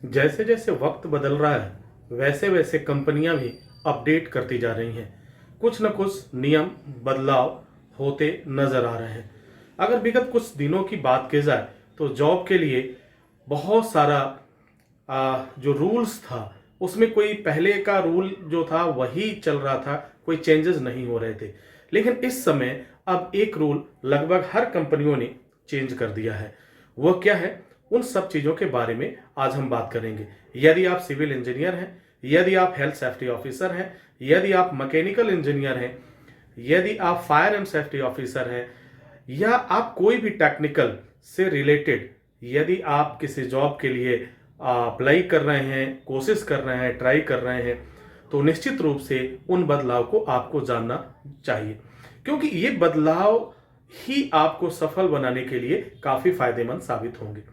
जैसे जैसे वक्त बदल रहा है वैसे वैसे कंपनियां भी अपडेट करती जा रही हैं। कुछ न कुछ नियम बदलाव होते नजर आ रहे हैं। अगर विगत कुछ दिनों की बात की जाए तो जॉब के लिए बहुत सारा जो रूल्स था उसमें कोई पहले का रूल जो था वही चल रहा था, कोई चेंजेस नहीं हो रहे थे। लेकिन इस समय अब एक रूल लगभग हर कंपनियों ने चेंज कर दिया है। वह क्या है, उन सब चीज़ों के बारे में आज हम बात करेंगे। यदि आप सिविल इंजीनियर हैं, यदि आप हेल्थ सेफ्टी ऑफिसर हैं, यदि आप मैकेनिकल इंजीनियर हैं, यदि आप फायर एंड सेफ्टी ऑफिसर हैं, या आप कोई भी टेक्निकल से रिलेटेड यदि आप किसी जॉब के लिए अप्लाई कर रहे हैं, कोशिश कर रहे हैं, ट्राई कर रहे हैं, तो निश्चित रूप से उन बदलाव को आपको जानना चाहिए, क्योंकि ये बदलाव ही आपको सफल बनाने के लिए काफ़ी फायदेमंद साबित होंगे।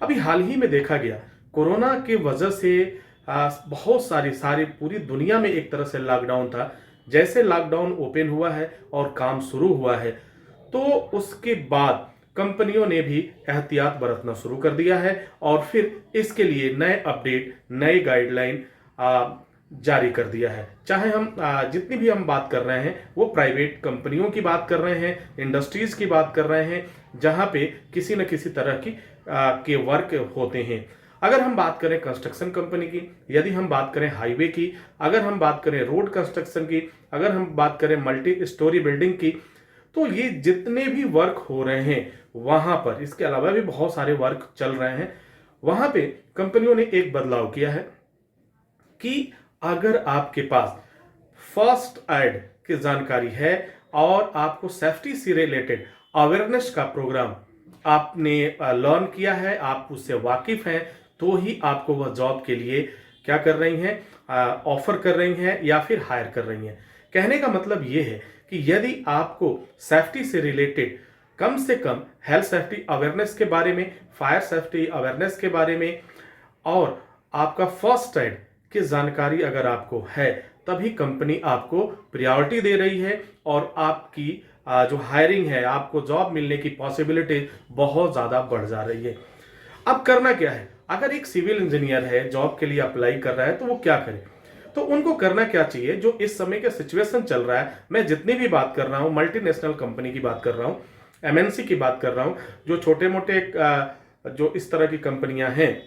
अभी हाल ही में देखा गया, कोरोना की वजह से बहुत सारी पूरी दुनिया में एक तरह से लॉकडाउन था। जैसे लॉकडाउन ओपन हुआ है और काम शुरू हुआ है, तो उसके बाद कंपनियों ने भी एहतियात बरतना शुरू कर दिया है और फिर इसके लिए नए अपडेट, नए गाइडलाइन जारी कर दिया है। चाहे हम जितनी भी हम बात कर रहे हैं वो प्राइवेट कंपनियों की बात कर रहे हैं, इंडस्ट्रीज की बात कर रहे हैं, जहां पे किसी न किसी तरह की के वर्क होते हैं। अगर हम बात करें कंस्ट्रक्शन कंपनी की, यदि हम बात करें हाईवे की, अगर हम बात करें रोड कंस्ट्रक्शन की, अगर हम बात करें मल्टी स्टोरी बिल्डिंग की, तो ये जितने भी वर्क हो रहे हैं वहां पर, इसके अलावा भी बहुत सारे वर्क चल रहे हैं, वहां पे कंपनियों ने एक बदलाव किया है कि अगर आपके पास फर्स्ट एड की जानकारी है और आपको सेफ्टी से रिलेटेड अवेयरनेस का प्रोग्राम आपने लर्न किया है, आप उससे वाकिफ हैं, तो ही आपको वह जॉब के लिए क्या कर रही हैं, ऑफर कर रही हैं या फिर हायर कर रही हैं। कहने का मतलब ये है कि यदि आपको सेफ्टी से रिलेटेड कम से कम हेल्थ सेफ्टी अवेयरनेस के बारे में, फायर सेफ्टी अवेयरनेस के बारे में और आपका फर्स्ट एड की जानकारी अगर आपको है, तभी कंपनी आपको प्रायोरिटी दे रही है और आपकी जो हायरिंग है, आपको जॉब मिलने की पॉसिबिलिटी बहुत ज़्यादा बढ़ जा रही है। अब करना क्या है, अगर एक सिविल इंजीनियर है, जॉब के लिए अप्लाई कर रहा है, तो वो क्या करे? तो उनको करना क्या चाहिए, जो इस समय का सिचुएशन चल रहा है, मैं जितनी भी बात कर रहा हूँ, मल्टीनेशनल कंपनी की बात कर रहा हूँ, एमएनसी की बात कर रहा हूँ, जो छोटे मोटे जो इस तरह की कंपनियां हैं,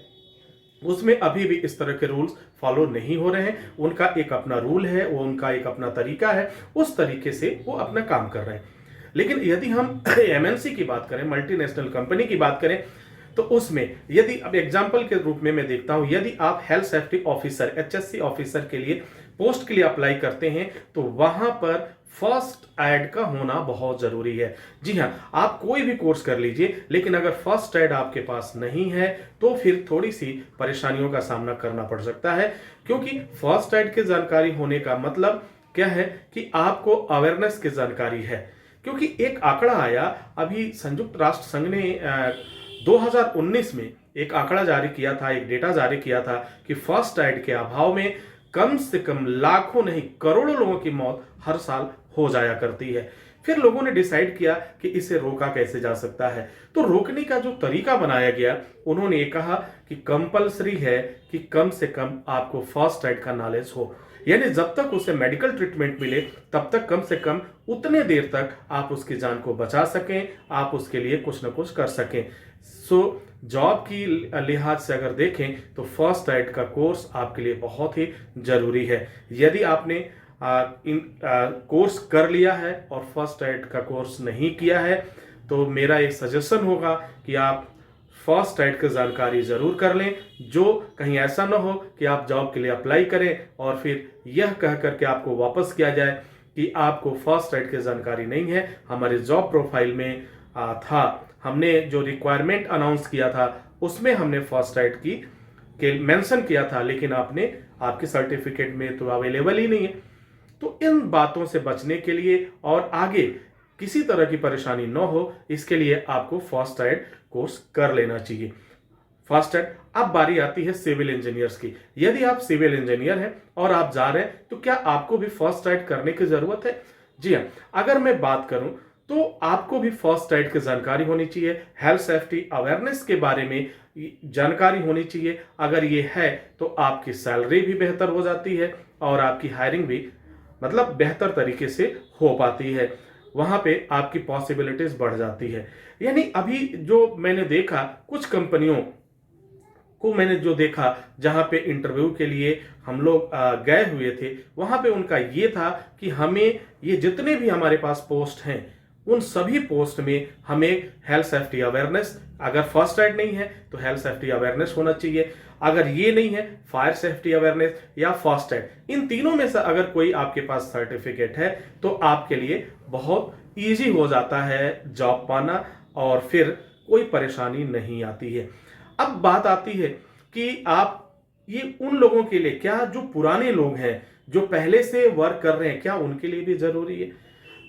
उसमें अभी भी इस तरह के रूल्स फॉलो नहीं हो रहे हैं। उनका एक अपना रूल है, वो उनका एक अपना तरीका है, उस तरीके से वो अपना काम कर रहे हैं। लेकिन यदि हम एमएनसी की बात करें, मल्टीनेशनल कंपनी की बात करें, तो उसमें यदि अब एग्जाम्पल के रूप में मैं देखता हूं, यदि आप health safety officer, HSC officer के लिए पोस्ट के लिए अप्लाई करते हैं, तो वहां पर फर्स्ट एड का होना बहुत जरूरी है। जी हां, आप कोई भी कोर्स कर लीजिए, लेकिन अगर फर्स्ट एड आपके पास नहीं है तो फिर थोड़ी सी परेशानियों का सामना करना पड़ सकता है, क्योंकि फर्स्ट एड की जानकारी होने का मतलब क्या है कि आपको अवेयरनेस की जानकारी है। क्योंकि एक आंकड़ा आया, अभी संयुक्त राष्ट्र संघ ने 2019 में एक आंकड़ा जारी किया था, एक डेटा जारी किया था कि फर्स्ट एड के अभाव में कम से कम लाखों नहीं करोड़ों लोगों की मौत हर साल हो जाया करती है। फिर लोगों ने डिसाइड किया कि इसे रोका कैसे जा सकता है। तो रोकने का जो तरीका बनाया गया, उन्होंने ये कहा कि कंपलसरी है कि कम से कम आपको फर्स्ट एड का नॉलेज हो, यानी जब तक उसे मेडिकल ट्रीटमेंट मिले तब तक कम से कम उतने देर तक आप उसकी जान को बचा सकें, आप उसके लिए कुछ ना कुछ कर सकें। सो जॉब की लिहाज से अगर देखें तो फर्स्ट एड का कोर्स आपके लिए बहुत ही जरूरी है। यदि आपने कोर्स कर लिया है और फर्स्ट एड का कोर्स नहीं किया है, तो मेरा एक सजेशन होगा कि आप फर्स्ट एड की जानकारी जरूर कर लें, जो कहीं ऐसा ना हो कि आप जॉब के लिए अप्लाई करें और फिर यह कह करके आपको वापस किया जाए कि आपको फर्स्ट एड की जानकारी नहीं है। हमारे जॉब प्रोफाइल में था, हमने जो रिक्वायरमेंट अनाउंस किया था उसमें हमने फर्स्ट एड की के मेंशन किया था, लेकिन आपके सर्टिफिकेट में तो अवेलेबल ही नहीं है। तो इन बातों से बचने के लिए और आगे किसी तरह की परेशानी न हो, इसके लिए आपको फर्स्ट एड कोर्स कर लेना चाहिए। First aid. अब बारी आती है सिविल इंजीनियर्स की। यदि आप सिविल इंजीनियर हैं और आप जा रहे हैं, तो क्या आपको भी फर्स्ट एड करने की जरूरत है? जी हाँ, अगर मैं बात करूं तो आपको भी फर्स्ट एड की जानकारी होनी चाहिए, हेल्थ सेफ्टी अवेयरनेस के बारे में जानकारी होनी चाहिए। अगर ये है तो आपकी सैलरी भी बेहतर हो जाती है और आपकी हायरिंग भी मतलब बेहतर तरीके से हो पाती है, वहां पे आपकी पॉसिबिलिटीज बढ़ जाती है। यानी अभी जो मैंने देखा कुछ कंपनियों को, मैंने जो देखा जहां पे इंटरव्यू के लिए हम लोग गए हुए थे, वहां पे उनका ये था कि हमें ये जितने भी हमारे पास पोस्ट हैं उन सभी पोस्ट में हमें हेल्थ सेफ्टी अवेयरनेस, अगर फर्स्ट एड नहीं है तो हेल्थ सेफ्टी अवेयरनेस होना चाहिए, अगर ये नहीं है फायर सेफ्टी अवेयरनेस या फर्स्ट एड, इन तीनों में से अगर कोई आपके पास सर्टिफिकेट है तो आपके लिए बहुत इजी हो जाता है जॉब पाना और फिर कोई परेशानी नहीं आती है। अब बात आती है कि आप ये उन लोगों के लिए, क्या जो पुराने लोग हैं जो पहले से वर्क कर रहे हैं, क्या उनके लिए भी जरूरी है?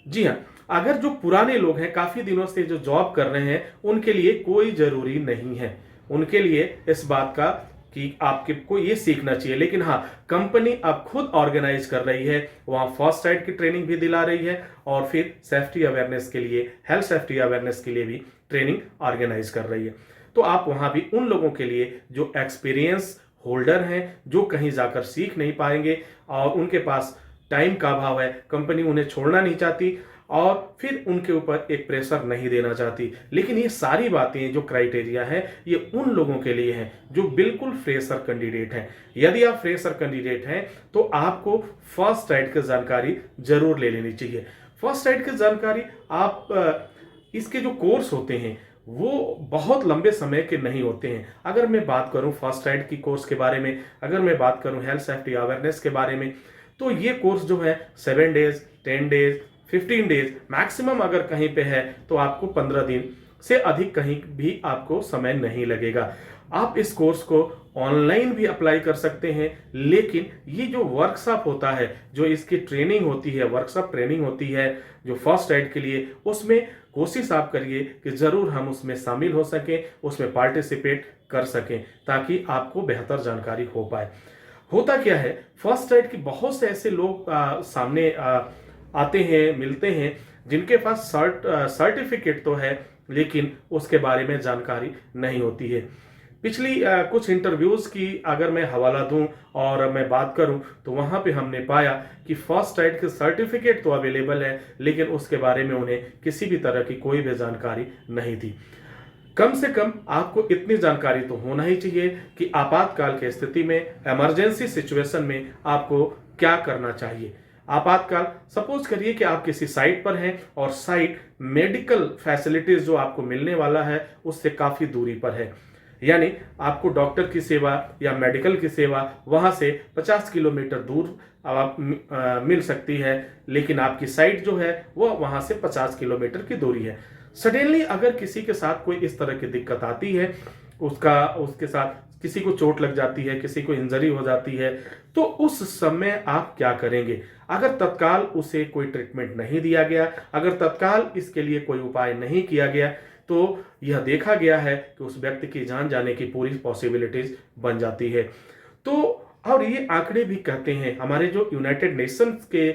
जी हाँ, अगर जो पुराने लोग हैं काफी दिनों से जो जॉब कर रहे हैं उनके लिए कोई जरूरी नहीं है, उनके लिए इस बात का कि आपके को ये सीखना चाहिए। लेकिन हाँ, कंपनी अब खुद ऑर्गेनाइज कर रही है, वहां फर्स्ट एड की ट्रेनिंग भी दिला रही है और फिर सेफ्टी अवेयरनेस के लिए, हेल्थ सेफ्टी अवेयरनेस के लिए भी ट्रेनिंग ऑर्गेनाइज कर रही है। तो आप वहां भी उन लोगों के लिए जो एक्सपीरियंस होल्डर हैं, जो कहीं जाकर सीख नहीं पाएंगे और उनके पास टाइम का अभाव है, कंपनी उन्हें छोड़ना नहीं चाहती और फिर उनके ऊपर एक प्रेशर नहीं देना चाहती। लेकिन ये सारी बातें जो क्राइटेरिया है ये उन लोगों के लिए हैं जो बिल्कुल फ्रेशर कैंडिडेट हैं। यदि आप फ्रेशर कैंडिडेट हैं तो आपको फर्स्ट एड की जानकारी जरूर ले लेनी चाहिए। फर्स्ट एड की जानकारी आप इसके जो कोर्स होते हैं वो बहुत लंबे समय के नहीं होते हैं। अगर मैं बात करूं फर्स्ट एड की कोर्स के बारे में, अगर मैं बात करूं हेल्थ सेफ्टी अवेयरनेस के बारे में, तो ये कोर्स जो है 7 डेज, 10 डेज, 15 डेज मैक्सिमम अगर कहीं पे है तो आपको 15 दिन से अधिक कहीं भी आपको समय नहीं लगेगा। आप इस कोर्स को ऑनलाइन भी अप्लाई कर सकते हैं, लेकिन ये जो वर्कशॉप होता है, जो इसकी ट्रेनिंग होती है, वर्कशॉप ट्रेनिंग होती है जो फर्स्ट एड के लिए, उसमें कोशिश आप करिए कि जरूर हम उसमें शामिल हो सकें, उसमें पार्टिसिपेट कर सकें ताकि आपको बेहतर जानकारी हो पाए। होता क्या है, फर्स्ट एड की बहुत से ऐसे लोग सामने आते हैं, मिलते हैं, जिनके पास सर्टिफिकेट तो है लेकिन उसके बारे में जानकारी नहीं होती है। पिछली कुछ इंटरव्यूज की अगर मैं हवाला दूं और मैं बात करूं तो वहां पे हमने पाया कि फर्स्ट एड के सर्टिफिकेट तो अवेलेबल है लेकिन उसके बारे में उन्हें किसी भी तरह की कोई भी जानकारी नहीं थी। कम से कम आपको इतनी जानकारी तो होना ही चाहिए कि आपातकाल की स्थिति में, इमरजेंसी सिचुएशन में आपको क्या करना चाहिए। आपातकाल, सपोज करिए कि आप किसी साइट पर हैं और साइट मेडिकल फैसिलिटीज जो आपको मिलने वाला है उससे काफी दूरी पर है, यानी आपको डॉक्टर की सेवा या मेडिकल की सेवा वहां से 50 किलोमीटर दूर आप मिल सकती है, लेकिन आपकी साइट जो है वो वहां से 50 किलोमीटर की दूरी है। सडनली अगर किसी के साथ कोई इस तरह की दिक्कत आती है, उसके साथ किसी को चोट लग जाती है, किसी को इंजरी हो जाती है, तो उस समय आप क्या करेंगे? अगर तत्काल उसे कोई ट्रीटमेंट नहीं दिया गया, अगर तत्काल इसके लिए कोई उपाय नहीं किया गया, तो यह देखा गया है कि उस व्यक्ति की जान जाने की पूरी पॉसिबिलिटीज बन जाती है। तो और ये आंकड़े भी कहते हैं, हमारे जो यूनाइटेड नेशंस के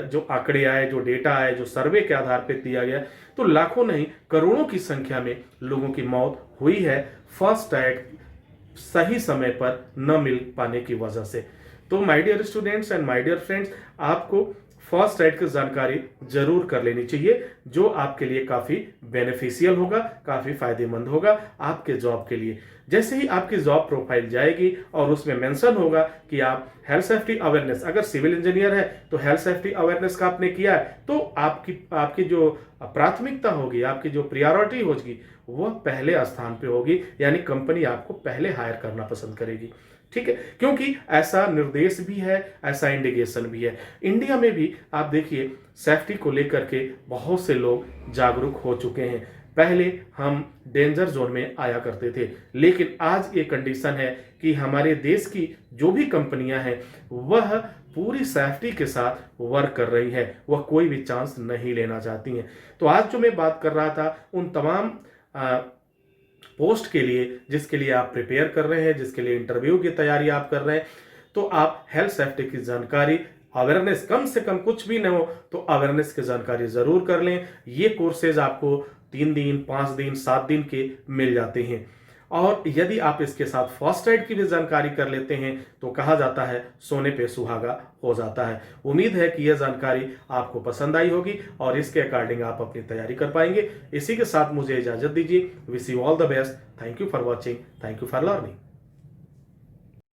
जो आंकड़े आए, जो डेटा आए, जो सर्वे के आधार पर दिया गया, तो लाखों नहीं करोड़ों की संख्या में लोगों की मौत हुई है फर्स्ट एड सही समय पर न मिल पाने की वजह से। तो my dear students and my dear friends, आपको फर्स्ट एड की जानकारी जरूर कर लेनी चाहिए, जो आपके लिए काफी बेनिफिशियल होगा, काफी फायदेमंद होगा आपके जॉब के लिए। जैसे ही आपकी जॉब प्रोफाइल जाएगी और उसमें मेंशन होगा कि आप हेल्थ सेफ्टी अवेयरनेस, अगर सिविल इंजीनियर है तो हेल्थ सेफ्टी अवेयरनेस का आपने किया है, तो आपकी जो प्राथमिकता होगी, आपकी जो प्रायोरिटी होगी वह पहले स्थान पे होगी, यानी कंपनी आपको पहले हायर करना पसंद करेगी। ठीक है, क्योंकि ऐसा निर्देश भी है, ऐसा इंडिकेशन भी है। इंडिया में भी आप देखिए सेफ्टी को लेकर के बहुत से लोग जागरूक हो चुके हैं। पहले हम डेंजर जोन में आया करते थे, लेकिन आज ये कंडीशन है कि हमारे देश की जो भी कंपनियां हैं वह पूरी सेफ्टी के साथ वर्क कर रही है, वह कोई भी चांस नहीं लेना चाहती हैं। तो आज जो मैं बात कर रहा था उन तमाम पोस्ट के लिए जिसके लिए आप प्रिपेयर कर रहे हैं, जिसके लिए इंटरव्यू की तैयारी आप कर रहे हैं, तो आप हेल्थ सेफ्टी की जानकारी अवेयरनेस कम से कम कुछ भी न हो तो अवेयरनेस की जानकारी ज़रूर कर लें। ये कोर्सेज आपको 3 दिन, 5 दिन, 7 दिन के मिल जाते हैं। और यदि आप इसके साथ फर्स्ट एड की भी जानकारी कर लेते हैं तो कहा जाता है सोने पे सुहागा हो जाता है। उम्मीद है कि यह जानकारी आपको पसंद आई होगी और इसके अकॉर्डिंग आप अपनी तैयारी कर पाएंगे। इसी के साथ मुझे इजाज़त दीजिए। Wish you all the best. Thank you for watching. Thank you for learning.